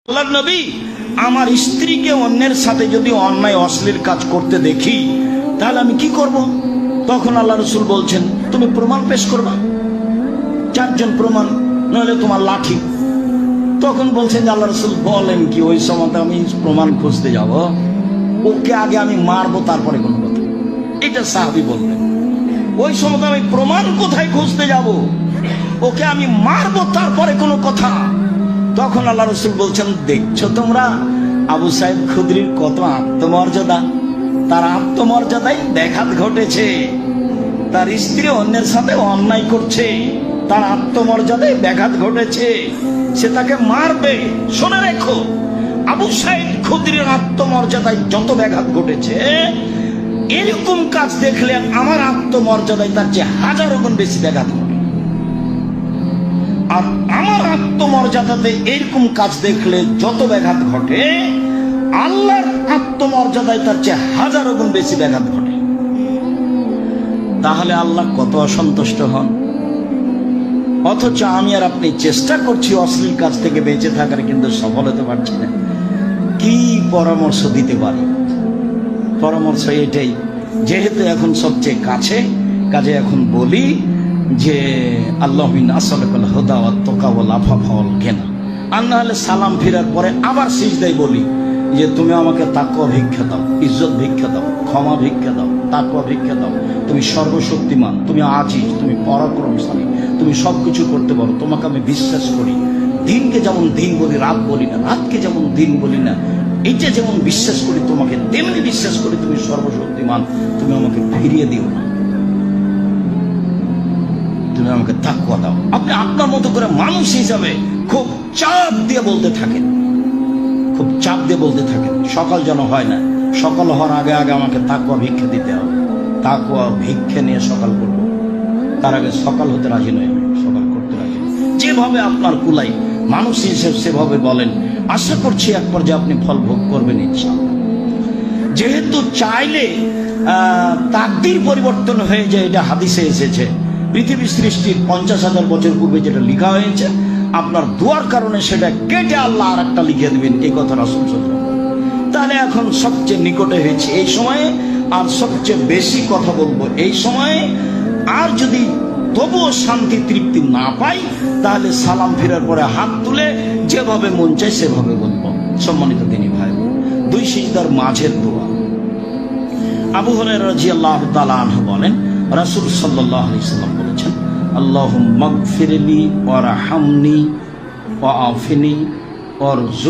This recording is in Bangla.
আল্লাহর নবী, আমার স্ত্রীকে অন্যের সাথে যদি অন্যায় অশ্লীল কাজ করতে দেখি তাহলে আমি কি করব? তখন আল্লাহ রসুল বলছেন, তুমি প্রমাণ পেশ করবা, 4 জন প্রমাণ, নইলে তোমার লাঠি। তখন বলছেন যে আল্লাহ রসুল বলেন কি, ওই সময় আমি প্রমাণ খুঁজতে যাব? ওকে আগে আমি মারবো, তারপরে কোনো কথা। এটা সাহাবী বললেন, ওই সময় আমি প্রমাণ কোথায় খুঁজতে যাব? ওকে আমি মারবো, তারপরে কোনো কথা। তখন আল্লাহ রসুল বলছেন, দেখছো তোমরা আবু সাইদ খুদরির কত আত্মমর্যাদা, তার আত্মমর্যাদায় ব্যাঘাত ঘটেছে। তার স্ত্রী অন্যের সাথে অন্যায় করছে, তার আত্মমর্যাদায় ব্যাঘাত ঘটেছে, সে তাকে মারবে। শুনে রেখো, আবু সাইদ খুদরির আত্মমর্যাদায় যত ব্যাঘাত ঘটেছে, এরকম কাজ দেখলে আমার আত্মমর্যাদায় তার চেয়ে 1000 গুণ বেশি ব্যাঘাত ঘটে। আর আমার আত্মমর্যাদাতে এইরকম কাজ দেখলে যত ব্যাঘাত ঘটে, আল্লাহর আত্মমর্যাদায় তার চেয়ে 1000 গুণ বেশি ব্যাঘাত ঘটে। তাহলে আল্লাহ কত অসন্তুষ্ট হন। অথচ আমি আর আপনি চেষ্টা করছি অশ্লীল কাজ থেকে বেঁচে থাকার, কিন্তু সফল হতে পারছি না। কি পরামর্শ দিতে পারি? পরামর্শ এটাই, যেহেতু এখন সবচেয়ে কাছে, কাজে এখন বলি যে আল্লাহুম্মা নাসআলুকাল হুদা ওয়াত তাকা ওয়াল আফাফা ওয়াল গিনা। আর না হলে সালাম ফেরার পরে আবার সিজদায় বলি যে তুমি আমাকে তাকওয়া ভিক্ষা দাও, ইজ্জত ভিক্ষা দাও, ক্ষমা ভিক্ষা দাও, তাকওয়া ভিক্ষা দাও। তুমি সর্বশক্তিমান, তুমি আজিজ, তুমি পরাক্রমশালী, তুমি সবকিছু করতে পারো, তোমাকে আমি বিশ্বাস করি। দিনকে যেমন দিন বলি, রাত বলি না, রাতকে যেমন দিন বলি না, এইটা যেমন বিশ্বাস করি তোমাকে, তেমনি বিশ্বাস করি তুমি সর্বশক্তিমান। তুমি আমাকে ফিরিয়ে দিও না, তুমি আমাকে তাকওয়া দাও। আপনি আপনার মতো করে মানুষ হিসাবে খুব চাপ দিয়ে বলতে থাকেন, খুব চাপ দিয়ে বলতে থাকেন। সকাল যেন হয় না, সকাল হওয়ার আগে আগে আমাকে তাকওয়া ভিক্ষা দিতে হবে। তাকওয়া ভিক্ষা নিয়ে সকাল করব, তার আগে সকাল হতে রাজি নয়, সকাল করতে রাজি। যেভাবে আপনার কুলাই মানুষ হিসেবে সেভাবে বলেন। আশা করছি এক পর্যায়ে আপনি ফল ভোগ করবেন ইনশাআল্লাহ। যেহেতু চাইলে তাকদীর পরিবর্তন হয়ে যায়, এটা হাদিসে এসেছে। পৃথিবী সৃষ্টির 50,000 বছর পূর্বে যেটা লেখা হয়েছে, আপনার দোয়ার কারণে সেটা কেটে আল্লাহ আর একটা লিখে দেবেন, এই কথা রাসূল সাল্লাল্লাহু আলাইহি ওয়াসাল্লাম। তাহলে এখন সবচেয়ে নিকটে হয়েছে এই সময়ে, আর সবচেয়ে বেশি কথা বলবো এই সময়ে। আর যদি তবুও শান্তি তৃপ্তি না পাই, তাহলে সালাম ফেরার পরে হাত তুলে যেভাবে মন চায় সেভাবে বলবো। সম্মানিত দিনী ভাই, 2 সিজদার মাঝের দোয়া। আবু হুরায়রা রাদিয়াল্লাহু তাআলা আনহু বলেন, রাসূল সাল্লাল্লাহু আলাইহি ওয়াসাল্লাম বলেছেন, আল্লাহুম্মা গফিরলি ওয়ারহামনি ওয়াআফিনি ওয়ারযুক